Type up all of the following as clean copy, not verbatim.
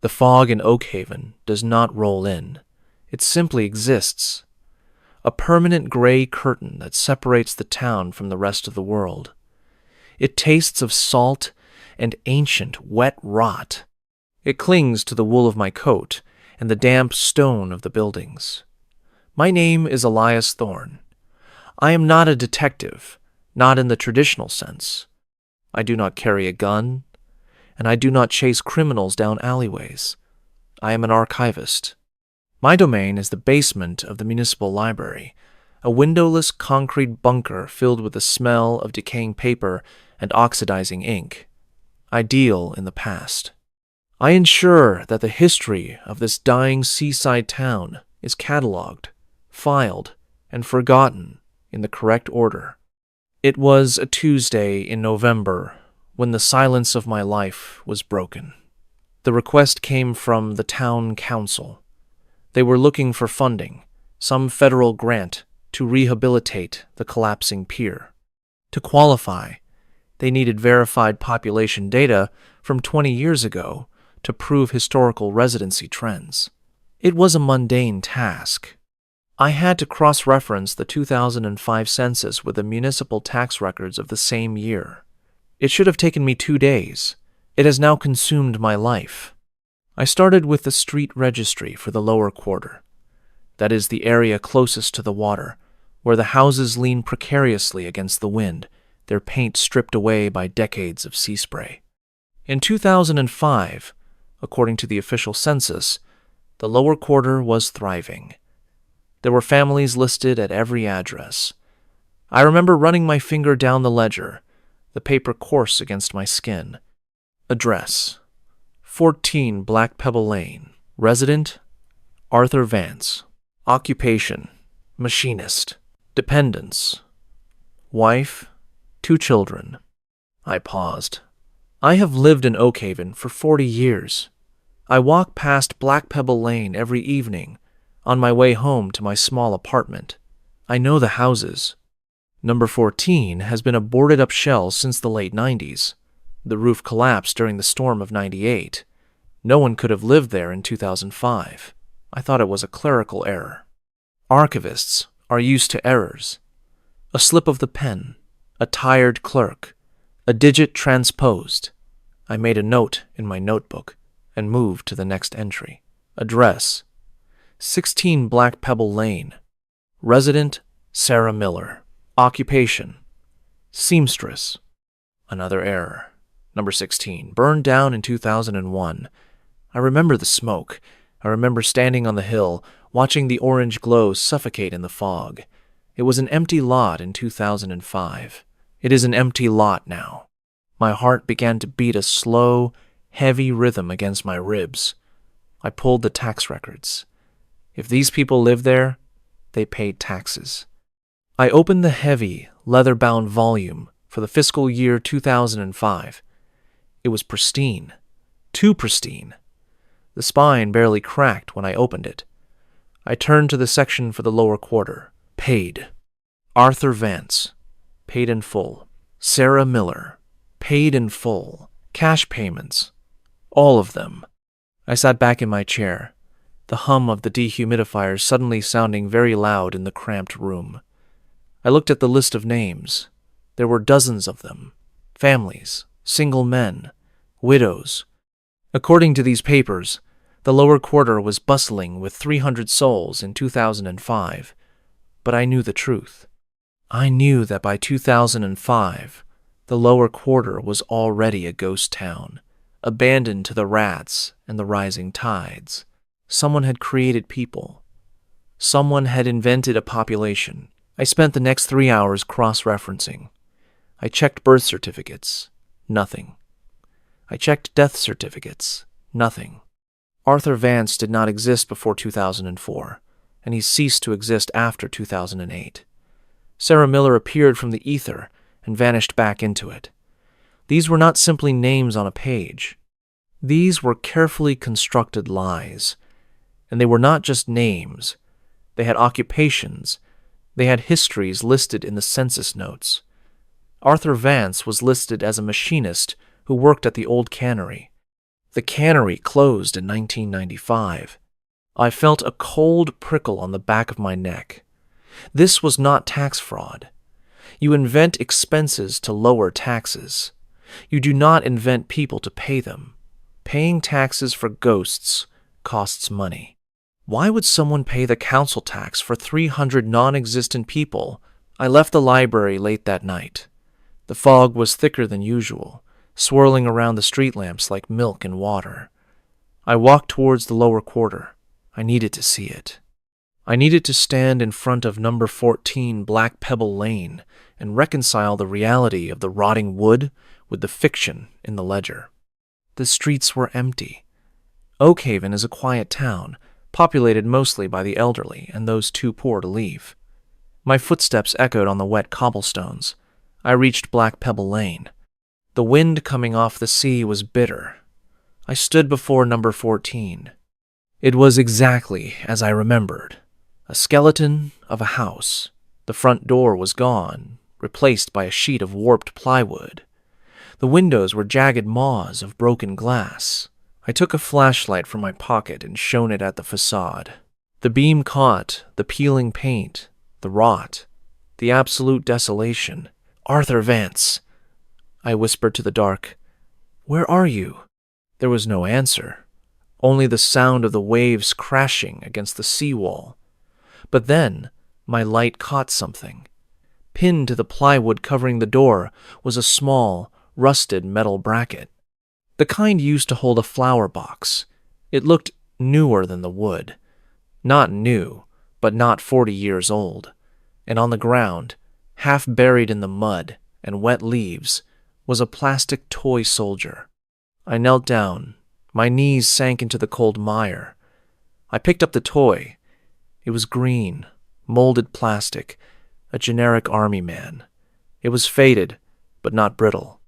The fog in Oakhaven does not roll in. It simply exists. A permanent gray curtain that separates the town from the rest of the world. It tastes of salt and ancient, wet rot. It clings to the wool of my coat and the damp stone of the buildings. My name is Elias Thorne. I am not a detective, not in the traditional sense. I do not carry a gun, and I do not chase criminals down alleyways. I am an archivist. My domain is the basement of the municipal library, a windowless concrete bunker filled with the smell of decaying paper and oxidizing ink. I deal in the past. I ensure that the history of this dying seaside town is cataloged, filed, and forgotten in the correct order. It was a Tuesday in November when the silence of my life was broken. The request came from the town council. They were looking for funding, some federal grant, to rehabilitate the collapsing pier. To qualify, they needed verified population data from 20 years ago to prove historical residency trends. It was a mundane task. I had to cross-reference the 2005 census with the municipal tax records of the same year. It should have taken me 2 days. It has now consumed my life. I started with the street registry for the lower quarter. That is the area closest to the water, where the houses lean precariously against the wind, their paint stripped away by decades of sea spray. In 2005, according to the official census, the lower quarter was thriving. There were families listed at every address. I remember running my finger down the ledger, the paper coarse against my skin. Address: 14 Black Pebble Lane. Resident: Arthur Vance. Occupation: machinist. Dependents: wife, 2 children. I paused. I have lived in Oakhaven for 40 years. I walk past Black Pebble Lane every evening on my way home to my small apartment. I know the houses. Number 14 has been a boarded-up shell since the late 90s. The roof collapsed during the storm of 98. No one could have lived there in 2005. I thought it was a clerical error. Archivists are used to errors. A slip of the pen, a tired clerk, a digit transposed. I made a note in my notebook and moved to the next entry. Address: 16 Black Pebble Lane. Resident: Sarah Miller. Occupation: seamstress. Another error. Number 16, burned down in 2001. I remember the smoke. I remember standing on the hill, watching the orange glow suffocate in the fog. It was an empty lot in 2005. It is an empty lot now. My heart began to beat a slow, heavy rhythm against my ribs. I pulled the tax records. If these people lived there, they paid taxes. I opened the heavy, leather-bound volume for the fiscal year 2005. It was pristine. Too pristine. The spine barely cracked when I opened it. I turned to the section for the lower quarter. Paid. Arthur Vance. Paid in full. Sarah Miller. Paid in full. Cash payments. All of them. I sat back in my chair, the hum of the dehumidifier suddenly sounding very loud in the cramped room. I looked at the list of names. There were dozens of them. Families, single men, widows. According to these papers, the lower quarter was bustling with 300 souls in 2005. But I knew the truth. I knew that by 2005, the lower quarter was already a ghost town, abandoned to the rats and the rising tides. Someone had created people. Someone had invented a population. I spent the next 3 hours cross-referencing. I checked birth certificates. Nothing. I checked death certificates. Nothing. Arthur Vance did not exist before 2004, and he ceased to exist after 2008. Sarah Miller appeared from the ether and vanished back into it. These were not simply names on a page. These were carefully constructed lies. And they were not just names. They had occupations. They had histories listed in the census notes. Arthur Vance was listed as a machinist who worked at the old cannery. The cannery closed in 1995. I felt a cold prickle on the back of my neck. This was not tax fraud. You invent expenses to lower taxes. You do not invent people to pay them. Paying taxes for ghosts costs money. Why would someone pay the council tax for 300 non-existent people? I left the library late that night. The fog was thicker than usual, swirling around the street lamps like milk and water. I walked towards the lower quarter. I needed to see it. I needed to stand in front of number 14 Black Pebble Lane and reconcile the reality of the rotting wood with the fiction in the ledger. The streets were empty. Oakhaven is a quiet town, populated mostly by the elderly and those too poor to leave. My footsteps echoed on the wet cobblestones. I reached Black Pebble Lane. The wind coming off the sea was bitter. I stood before number 14. It was exactly as I remembered. A skeleton of a house. The front door was gone, replaced by a sheet of warped plywood. The windows were jagged maws of broken glass. I took a flashlight from my pocket and shone it at the facade. The beam caught the peeling paint, the rot, the absolute desolation. "Arthur Vance!" I whispered to the dark. "Where are you?" There was no answer, only the sound of the waves crashing against the seawall. But then my light caught something. Pinned to the plywood covering the door was a small, rusted metal bracket. The kind used to hold a flower box. It looked newer than the wood. Not new, but not 40 years old. And on the ground, half buried in the mud and wet leaves, was a plastic toy soldier. I knelt down. My knees sank into the cold mire. I picked up the toy. It was green, molded plastic, a generic army man. It was faded, but not brittle.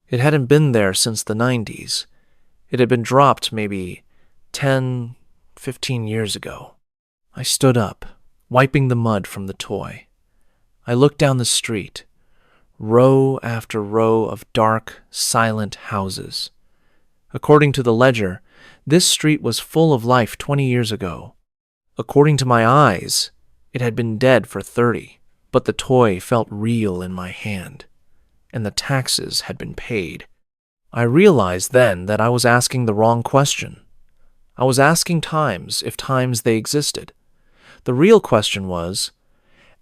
It hadn't been there since the 90s. It had been dropped maybe 10, 15 years ago. I stood up, wiping the mud from the toy. I looked down the street, row after row of dark, silent houses. According to the ledger, this street was full of life 20 years ago. According to my eyes, it had been dead for 30, but the toy felt real in my hand, and the taxes had been paid. I realized then that I was asking the wrong question. I was asking times if times they existed. The real question was,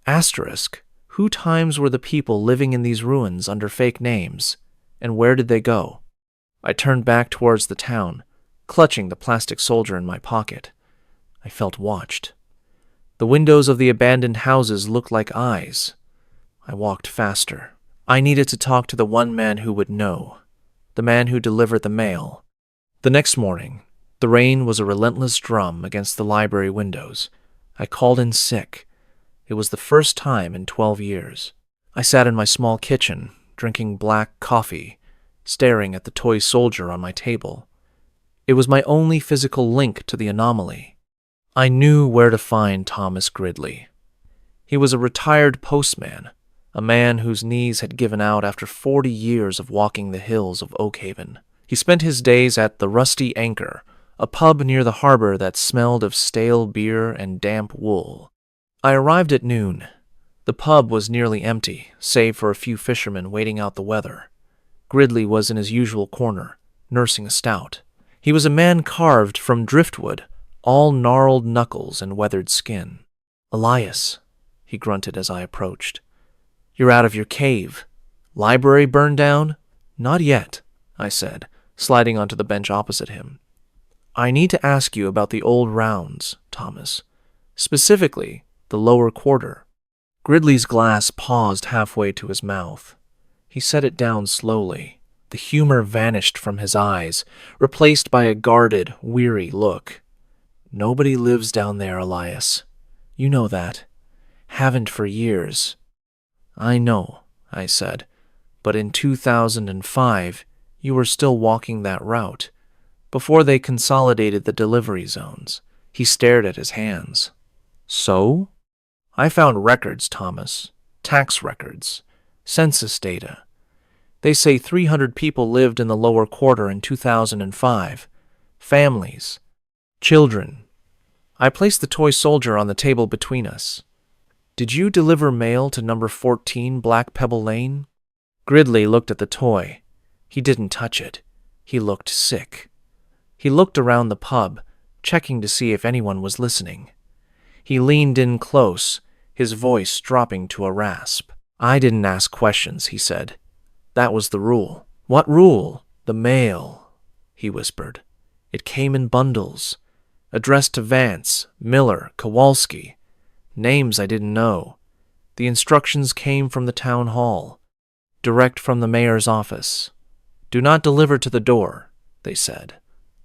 asterisk, who times were the people living in these ruins under fake names, and where did they go? I turned back towards the town, clutching the plastic soldier in my pocket. I felt watched. The windows of the abandoned houses looked like eyes. I walked faster. I needed to talk to the one man who would know, the man who delivered the mail. The next morning, the rain was a relentless drum against the library windows. I called in sick. It was the first time in 12 years. I sat in my small kitchen, drinking black coffee, staring at the toy soldier on my table. It was my only physical link to the anomaly. I knew where to find Thomas Gridley. He was a retired postman, a man whose knees had given out after 40 years of walking the hills of Oakhaven. He spent his days at the Rusty Anchor, a pub near the harbor that smelled of stale beer and damp wool. I arrived at noon. The pub was nearly empty, save for a few fishermen waiting out the weather. Gridley was in his usual corner, nursing a stout. He was a man carved from driftwood, all gnarled knuckles and weathered skin. "Elias," he grunted as I approached. "You're out of your cave. Library burned down?" "Not yet," I said, sliding onto the bench opposite him. "I need to ask you about the old rounds, Thomas. Specifically, the lower quarter." Gridley's glass paused halfway to his mouth. He set it down slowly. The humor vanished from his eyes, replaced by a guarded, weary look. "Nobody lives down there, Elias. You know that. Haven't for years." "I know," I said, "but in 2005, you were still walking that route, before they consolidated the delivery zones." He stared at his hands. "So?" "I found records, Thomas. Tax records. Census data. They say 300 people lived in the lower quarter in 2005. families, children. I placed the toy soldier on the table between us. Did you deliver mail to number 14 Black Pebble Lane? Gridley looked at the toy. He didn't touch it. He looked sick. He looked around the pub, checking to see if anyone was listening. He leaned in close, his voice dropping to a rasp. I didn't ask questions, he said. That was the rule. What rule? The mail, he whispered. It came in bundles, addressed to Vance, Miller, Kowalski. Names I didn't know. The instructions came from the town hall, direct from the mayor's office. Do not deliver to the door, they said.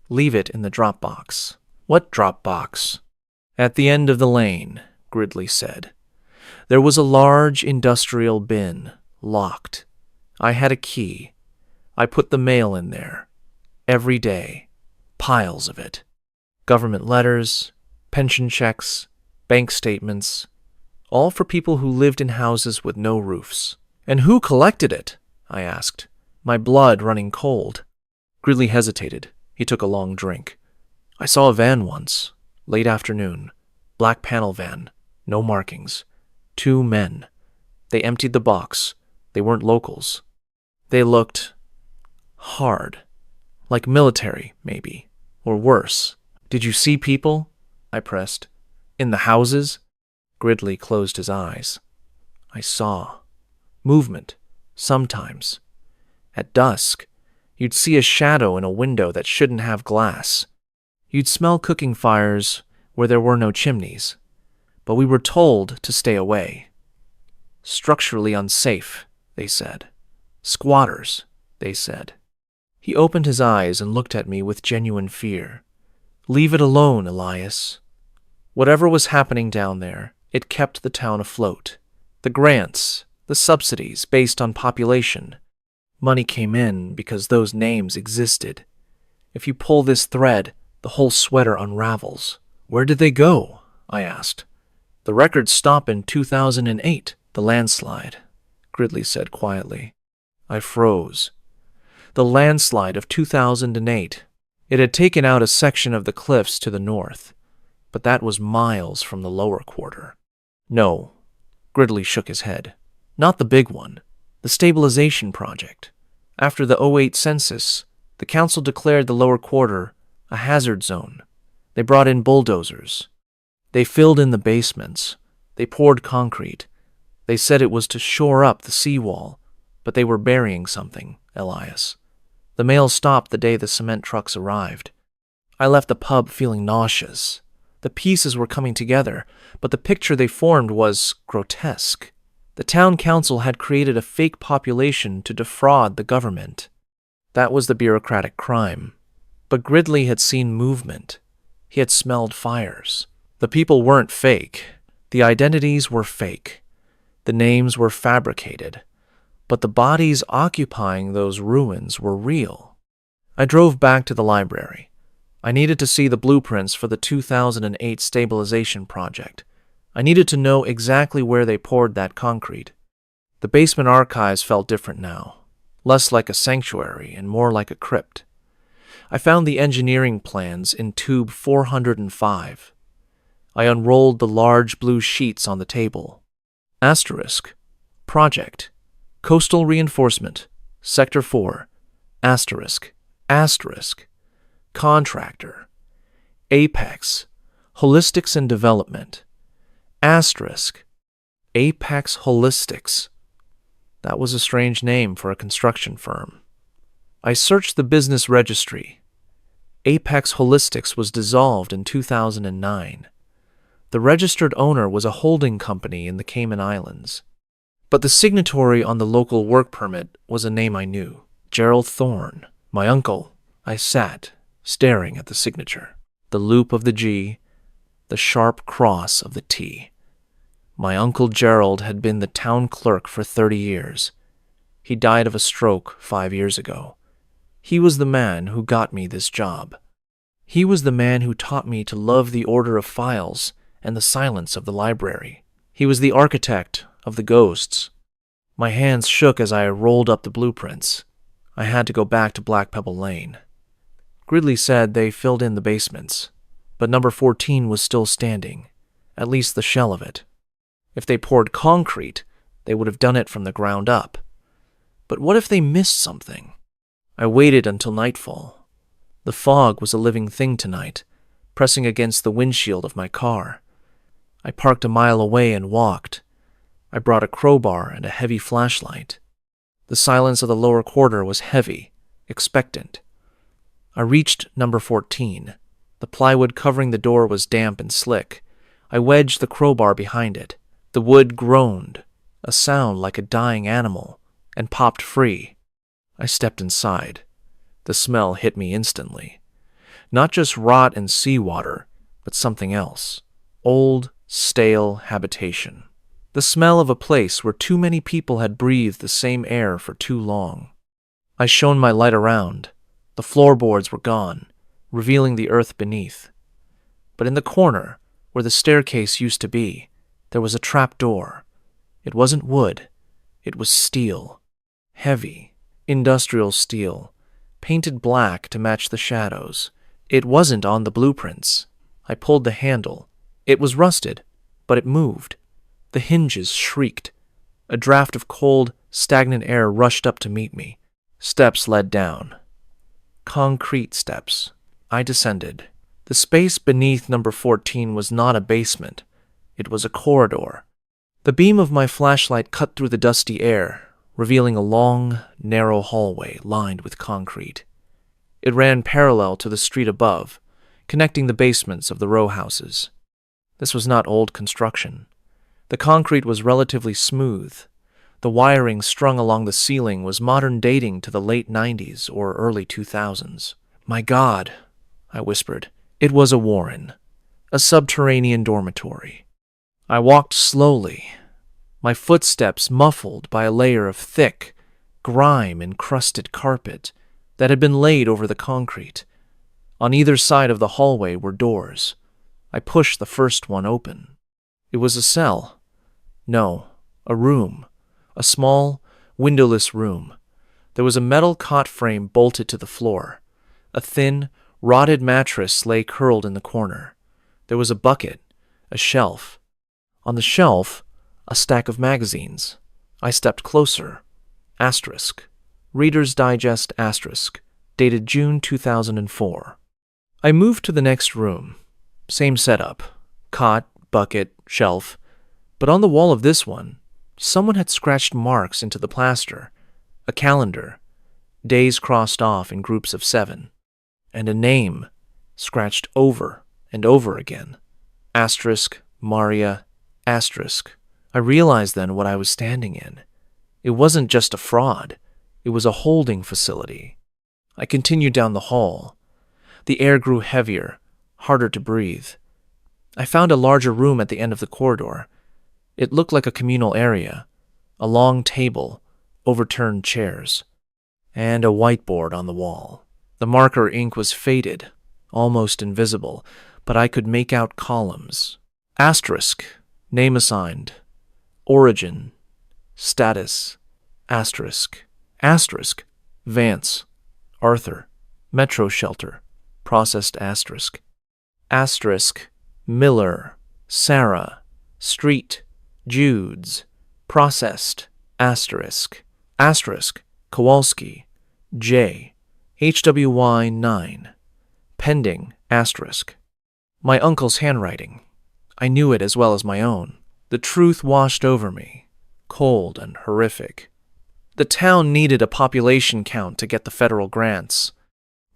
Leave it in the drop box. What drop box? At the end of the lane, Gridley said. There was a large industrial bin, locked. I had a key. I put the mail in there. Every day. Piles of it. Government letters, pension checks, bank statements, all for people who lived in houses with no roofs. And who collected it? I asked, my blood running cold. Gridley hesitated. He took a long drink. I saw a van once, late afternoon. Black panel van, no markings. 2 men. They emptied the box. They weren't locals. They looked hard. Like military, maybe. Or worse. Did you see people? I pressed. In the houses? Gridley closed his eyes. I saw. Movement. Sometimes. At dusk, you'd see a shadow in a window that shouldn't have glass. You'd smell cooking fires where there were no chimneys. But we were told to stay away. Structurally unsafe, they said. Squatters, they said. He opened his eyes and looked at me with genuine fear. Leave it alone, Elias. Whatever was happening down there, it kept the town afloat. The grants, the subsidies based on population. Money came in because those names existed. If you pull this thread, the whole sweater unravels. Where did they go? I asked. The records stop in 2008, the landslide, Gridley said quietly. I froze. The landslide of 2008. It had taken out a section of the cliffs to the north, but that was miles from the lower quarter. No, Gridley shook his head. Not the big one, the stabilization project. After the '08 census, the council declared the lower quarter a hazard zone. They brought in bulldozers. They filled in the basements. They poured concrete. They said it was to shore up the seawall, but they were burying something, Elias. The mail stopped the day the cement trucks arrived. I left the pub feeling nauseous. The pieces were coming together, but the picture they formed was grotesque. The town council had created a fake population to defraud the government. That was the bureaucratic crime. But Gridley had seen movement. He had smelled fires. The people weren't fake. The identities were fake. The names were fabricated. But the bodies occupying those ruins were real. I drove back to the library. I needed to see the blueprints for the 2008 stabilization project. I needed to know exactly where they poured that concrete. The basement archives felt different now, less like a sanctuary and more like a crypt. I found the engineering plans in tube 405. I unrolled the large blue sheets on the table. Asterisk. Project. Coastal Reinforcement. Sector 4. Asterisk. Asterisk. Contractor. Apex. Holistics and Development. Asterisk. Apex Holistics. That was a strange name for a construction firm. I searched the business registry. Apex Holistics was dissolved in 2009. The registered owner was a holding company in the Cayman Islands. But the signatory on the local work permit was a name I knew. Elias Thorne. My uncle. I sat, staring at the signature. The loop of the G, the sharp cross of the T. My Uncle Gerald had been the town clerk for 30 years. He died of a stroke 5 years ago. He was the man who got me this job. He was the man who taught me to love the order of files and the silence of the library. He was the architect of the ghosts. My hands shook as I rolled up the blueprints. I had to go back to Black Pebble Lane. Gridley said they filled in the basements, but number 14 was still standing, at least the shell of it. If they poured concrete, they would have done it from the ground up. But what if they missed something? I waited until nightfall. The fog was a living thing tonight, pressing against the windshield of my car. I parked a mile away and walked. I brought a crowbar and a heavy flashlight. The silence of the lower quarter was heavy, expectant. I reached number 14. The plywood covering the door was damp and slick. I wedged the crowbar behind it. The wood groaned, a sound like a dying animal, and popped free. I stepped inside. The smell hit me instantly. Not just rot and seawater, but something else. Old, stale habitation. The smell of a place where too many people had breathed the same air for too long. I shone my light around. The floorboards were gone, revealing the earth beneath. But in the corner, where the staircase used to be, there was a trap door. It wasn't wood. It was steel. Heavy, industrial steel, painted black to match the shadows. It wasn't on the blueprints. I pulled the handle. It was rusted, but it moved. The hinges shrieked. A draft of cold, stagnant air rushed up to meet me. Steps led down. Concrete steps. I descended. The space beneath number 14 was not a basement. It was a corridor. The beam of my flashlight cut through the dusty air, revealing a long, narrow hallway lined with concrete. It ran parallel to the street above, connecting the basements of the row houses. This was not old construction. The concrete was relatively smooth. The wiring strung along the ceiling was modern, dating to the late 90s or early 2000s. My God, I whispered. It was a warren, a subterranean dormitory. I walked slowly, my footsteps muffled by a layer of thick, grime-encrusted carpet that had been laid over the concrete. On either side of the hallway were doors. I pushed the first one open. It was a cell. No, a room. A small, windowless room. There was a metal cot frame bolted to the floor. A thin, rotted mattress lay curled in the corner. There was a bucket, a shelf. On the shelf, a stack of magazines. I stepped closer. Asterisk. Reader's Digest asterisk. Dated June 2004. I moved to the next room. Same setup. Cot, bucket, shelf. But on the wall of this one, someone had scratched marks into the plaster. A calendar. Days crossed off in groups of 7. And a name scratched over and over again. Asterisk, Maria, asterisk. I realized then what I was standing in. It wasn't just a fraud. It was a holding facility. I continued down the hall. The air grew heavier, harder to breathe. I found a larger room at the end of the corridor. It looked like a communal area. A long table, overturned chairs, and a whiteboard on the wall. The marker ink was faded, almost invisible, but I could make out columns. Asterisk, name assigned, origin, status, asterisk, asterisk, Vance, Arthur, Metro Shelter, processed asterisk, asterisk, Miller, Sarah, Street, Jude's, processed, asterisk, asterisk, Kowalski, J, HWY 9, pending, asterisk. My uncle's handwriting. I knew it as well as my own. The truth washed over me, cold and horrific. The town needed a population count to get the federal grants.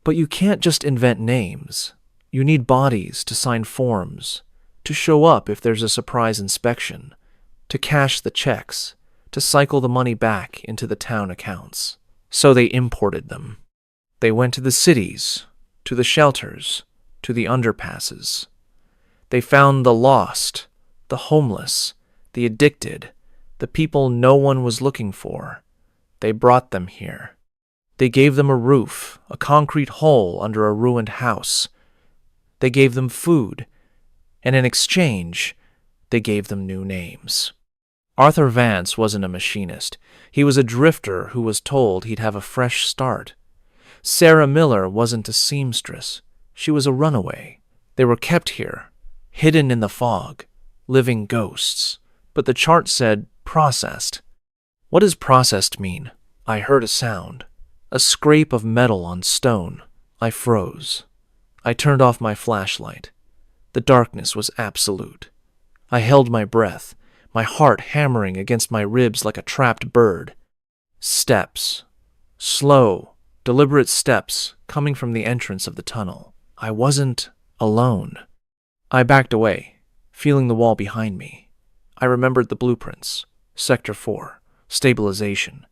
But you can't just invent names. You need bodies to sign forms, to show up if there's a surprise inspection, to cash the checks, to cycle the money back into the town accounts. So they imported them. They went to the cities, to the shelters, to the underpasses. They found the lost, the homeless, the addicted, the people no one was looking for. They brought them here. They gave them a roof, a concrete hole under a ruined house. They gave them food, and in exchange, they gave them new names. Arthur Vance wasn't a machinist. He was a drifter who was told he'd have a fresh start. Sarah Miller wasn't a seamstress. She was a runaway. They were kept here, hidden in the fog, living ghosts. But the chart said processed. What does processed mean? I heard a sound, a scrape of metal on stone. I froze. I turned off my flashlight. The darkness was absolute. I held my breath, my heart hammering against my ribs like a trapped bird. Steps. Slow, deliberate steps coming from the entrance of the tunnel. I wasn't alone. I backed away, feeling the wall behind me. I remembered the blueprints. Sector 4. Stabilization.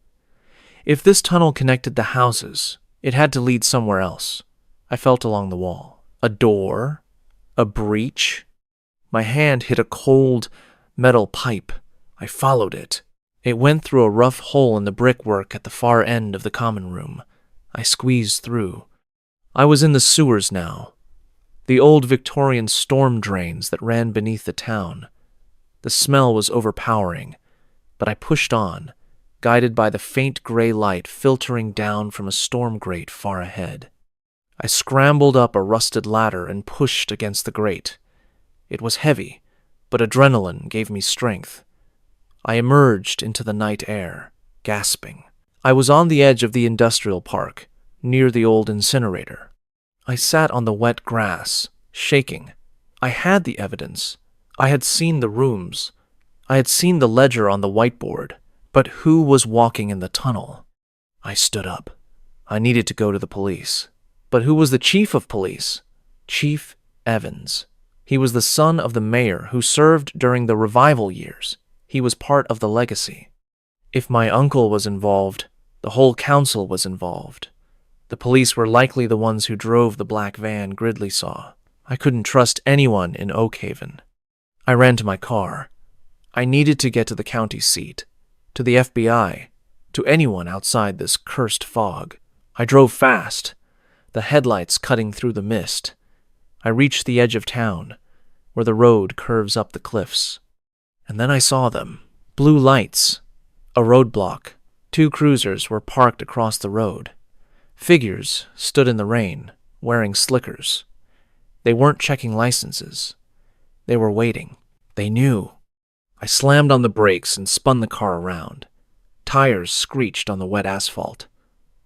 If this tunnel connected the houses, it had to lead somewhere else. I felt along the wall. A door? A breach? My hand hit a cold metal pipe. I followed it. It went through a rough hole in the brickwork at the far end of the common room. I squeezed through. I was in the sewers now. The old Victorian storm drains that ran beneath the town. The smell was overpowering, but I pushed on, guided by the faint gray light filtering down from a storm grate far ahead. I scrambled up a rusted ladder and pushed against the grate. It was heavy, but adrenaline gave me strength. I emerged into the night air, gasping. I was on the edge of the industrial park, near the old incinerator. I sat on the wet grass, shaking. I had the evidence. I had seen the rooms. I had seen the ledger on the whiteboard. But who was walking in the tunnel? I stood up. I needed to go to the police. But who was the chief of police? Chief Evans. He was the son of the mayor who served during the revival years. He was part of the legacy. If my uncle was involved, the whole council was involved. The police were likely the ones who drove the black van Gridley saw. I couldn't trust anyone in Oakhaven. I ran to my car. I needed to get to the county seat, to the FBI, to anyone outside this cursed fog. I drove fast, the headlights cutting through the mist. I reached the edge of town, where the road curves up the cliffs. And then I saw them. Blue lights. A roadblock. 2 cruisers were parked across the road. Figures stood in the rain, wearing slickers. They weren't checking licenses. They were waiting. They knew. I slammed on the brakes and spun the car around. Tires screeched on the wet asphalt.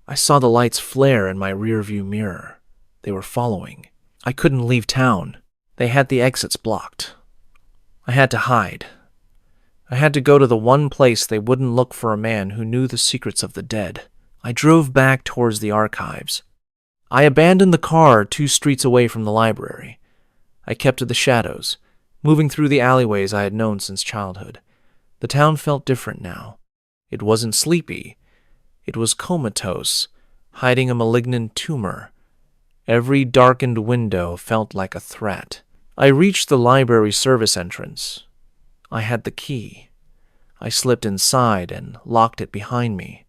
I saw the lights flare in my rearview mirror. They were following. I couldn't leave town. They had the exits blocked. I had to hide. I had to go to the one place they wouldn't look for a man who knew the secrets of the dead. I drove back towards the archives. I abandoned the car 2 streets away from the library. I kept to the shadows, moving through the alleyways I had known since childhood. The town felt different now. It wasn't sleepy. It was comatose, hiding a malignant tumor. Every darkened window felt like a threat. I reached the library service entrance. I had the key. I slipped inside and locked it behind me.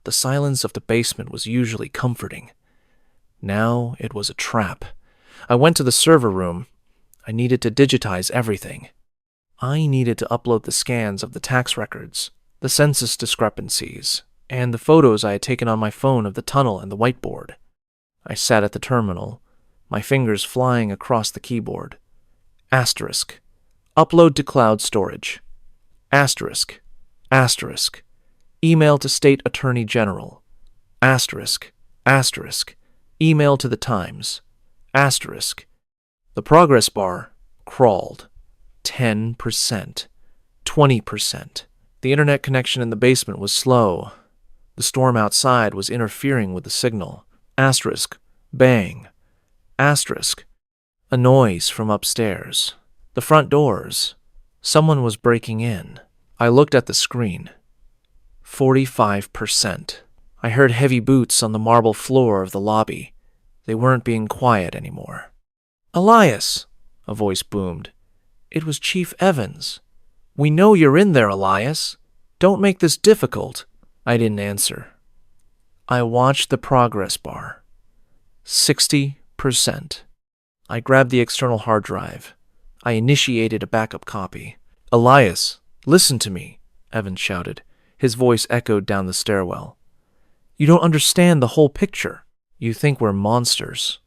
The silence of the basement was usually comforting. Now it was a trap. I went to the server room. I needed to digitize everything. I needed to upload the scans of the tax records, the census discrepancies, and the photos I had taken on my phone of the tunnel and the whiteboard. I sat at the terminal, my fingers flying across the keyboard. Asterisk. Upload to cloud storage. Asterisk. Asterisk. Email to State Attorney General. Asterisk. Asterisk. Email to the Times. Asterisk. The progress bar crawled. 10%. 20%. The internet connection in the basement was slow. The storm outside was interfering with the signal. Asterisk. Bang. Asterisk. A noise from upstairs. The front doors. Someone was breaking in. I looked at the screen. 45%. I heard heavy boots on the marble floor of the lobby. They weren't being quiet anymore. "Elias," a voice boomed. It was Chief Evans. "We know you're in there, Elias. Don't make this difficult." I didn't answer. I watched the progress bar. 60%. I grabbed the external hard drive. I initiated a backup copy. "Elias, listen to me," Evans shouted. His voice echoed down the stairwell. "You don't understand the whole picture. You think we're monsters.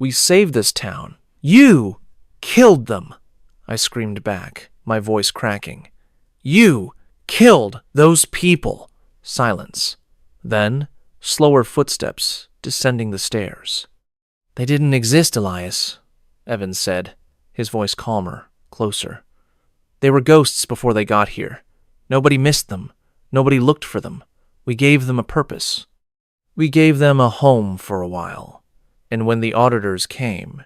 We saved this town. You killed them, I screamed back, my voice cracking. You killed those people. Silence. Then, slower footsteps descending the stairs. They didn't exist, Elias, Evans said, his voice calmer, closer. They were ghosts before they got here. Nobody missed them. Nobody looked for them. We gave them a purpose. We gave them a home for a while. And when the auditors came,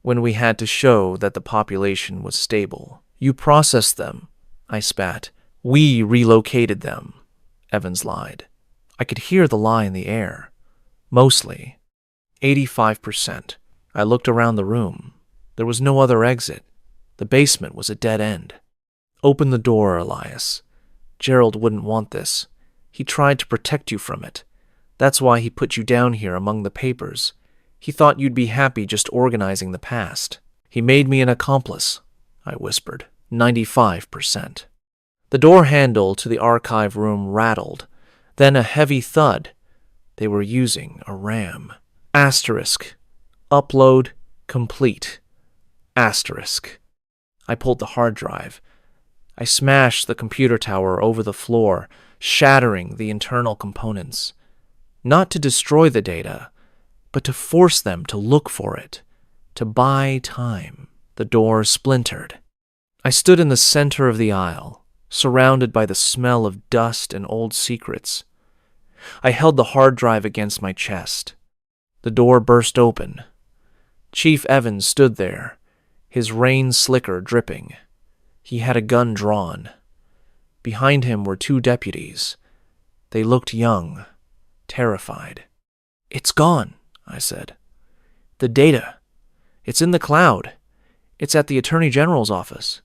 when we had to show that the population was stable, you processed them, I spat. We relocated them, Evans lied. I could hear the lie in the air. Mostly. 85%. I looked around the room. There was no other exit. The basement was a dead end. Open the door, Elias. Gerald wouldn't want this. He tried to protect you from it. That's why he put you down here among the papers. He thought you'd be happy just organizing the past. He made me an accomplice, I whispered. 95%. The door handle to the archive room rattled, then a heavy thud. They were using a RAM. Asterisk. Upload complete. Asterisk. I pulled the hard drive. I smashed the computer tower over the floor, shattering the internal components. Not to destroy the data, but to force them to look for it, to buy time. The door splintered. I stood in the center of the aisle, surrounded by the smell of dust and old secrets. I held the hard drive against my chest. The door burst open. Chief Evans stood there, his rain slicker dripping. He had a gun drawn. Behind him were 2 deputies. They looked young, terrified. It's gone, I said. The data. It's in the cloud. It's at the Attorney General's office.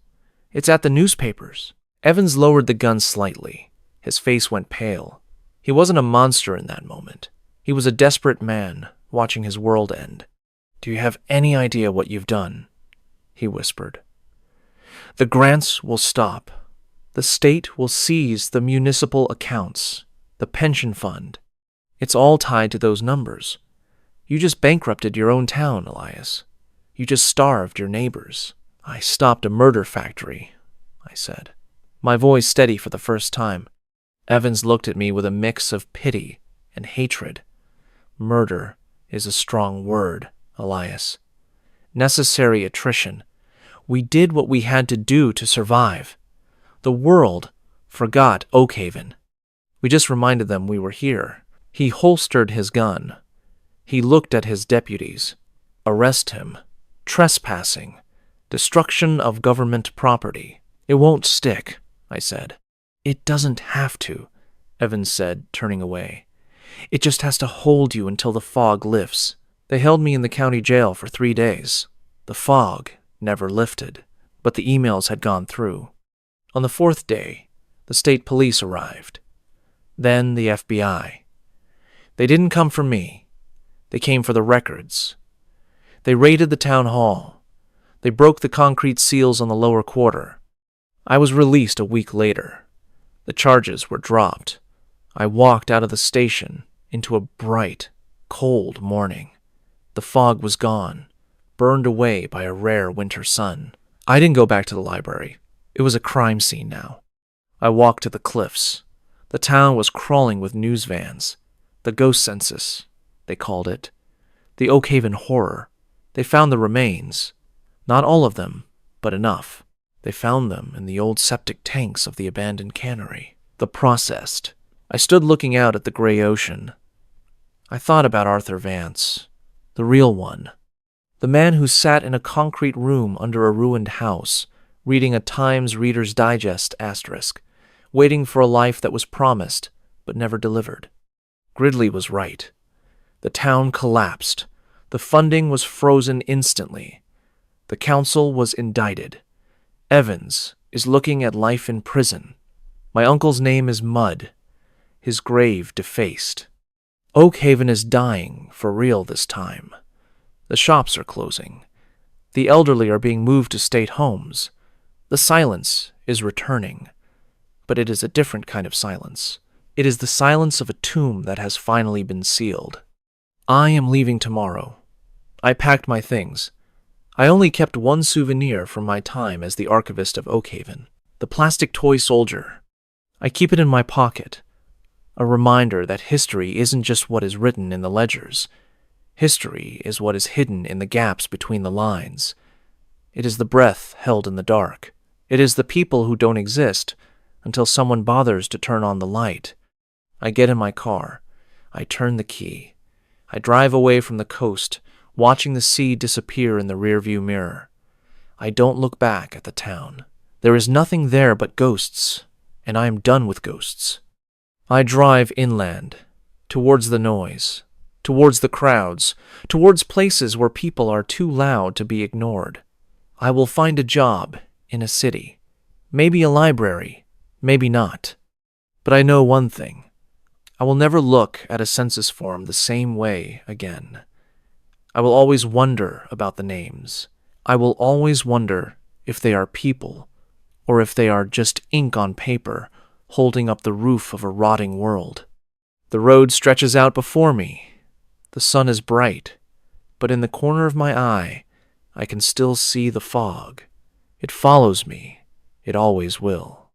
It's at the newspapers. Evans lowered the gun slightly. His face went pale. He wasn't a monster in that moment. He was a desperate man watching his world end. Do you have any idea what you've done? He whispered. The grants will stop. The state will seize the municipal accounts, the pension fund. It's all tied to those numbers. You just bankrupted your own town, Elias. You just starved your neighbors. I stopped a murder factory, I said, my voice steady for the first time. Evans looked at me with a mix of pity and hatred. Murder is a strong word, Elias. Necessary attrition. We did what we had to do to survive. The world forgot Oakhaven. We just reminded them we were here. He holstered his gun. He looked at his deputies. Arrest him. Trespassing. Destruction of government property. It won't stick, I said. It doesn't have to, Evans said, turning away. It just has to hold you until the fog lifts. They held me in the county jail for 3 days. The fog never lifted, but the emails had gone through. On the 4th day, the state police arrived. Then the FBI. They didn't come for me. They came for the records. They raided the town hall. They broke the concrete seals on the lower quarter. I was released a week later. The charges were dropped. I walked out of the station into a bright, cold morning. The fog was gone, burned away by a rare winter sun. I didn't go back to the library. It was a crime scene now. I walked to the cliffs. The town was crawling with news vans. The ghost census, they called it. The Oakhaven horror. They found the remains. Not all of them, but enough. They found them in the old septic tanks of the abandoned cannery. The processed. I stood looking out at the gray ocean. I thought about Arthur Vance, the real one. The man who sat in a concrete room under a ruined house, reading a Times Reader's Digest asterisk, waiting for a life that was promised but never delivered. Gridley was right. The town collapsed. The funding was frozen instantly. The council was indicted. Evans is looking at life in prison. My uncle's name is Mud. His grave defaced. Oakhaven is dying for real this time. The shops are closing. The elderly are being moved to state homes. The silence is returning. But it is a different kind of silence. It is the silence of a tomb that has finally been sealed. I am leaving tomorrow. I packed my things. I only kept one souvenir from my time as the archivist of Oakhaven, the plastic toy soldier. I keep it in my pocket, a reminder that history isn't just what is written in the ledgers. History is what is hidden in the gaps between the lines. It is the breath held in the dark. It is the people who don't exist until someone bothers to turn on the light. I get in my car. I turn the key. I drive away from the coast, watching the sea disappear in the rearview mirror. I don't look back at the town. There is nothing there but ghosts, and I am done with ghosts. I drive inland, towards the noise, towards the crowds, towards places where people are too loud to be ignored. I will find a job in a city, maybe a library, maybe not. But I know one thing. I will never look at a census form the same way again. I will always wonder about the names. I will always wonder if they are people, or if they are just ink on paper holding up the roof of a rotting world. The road stretches out before me. The sun is bright, but in the corner of my eye, I can still see the fog. It follows me. It always will.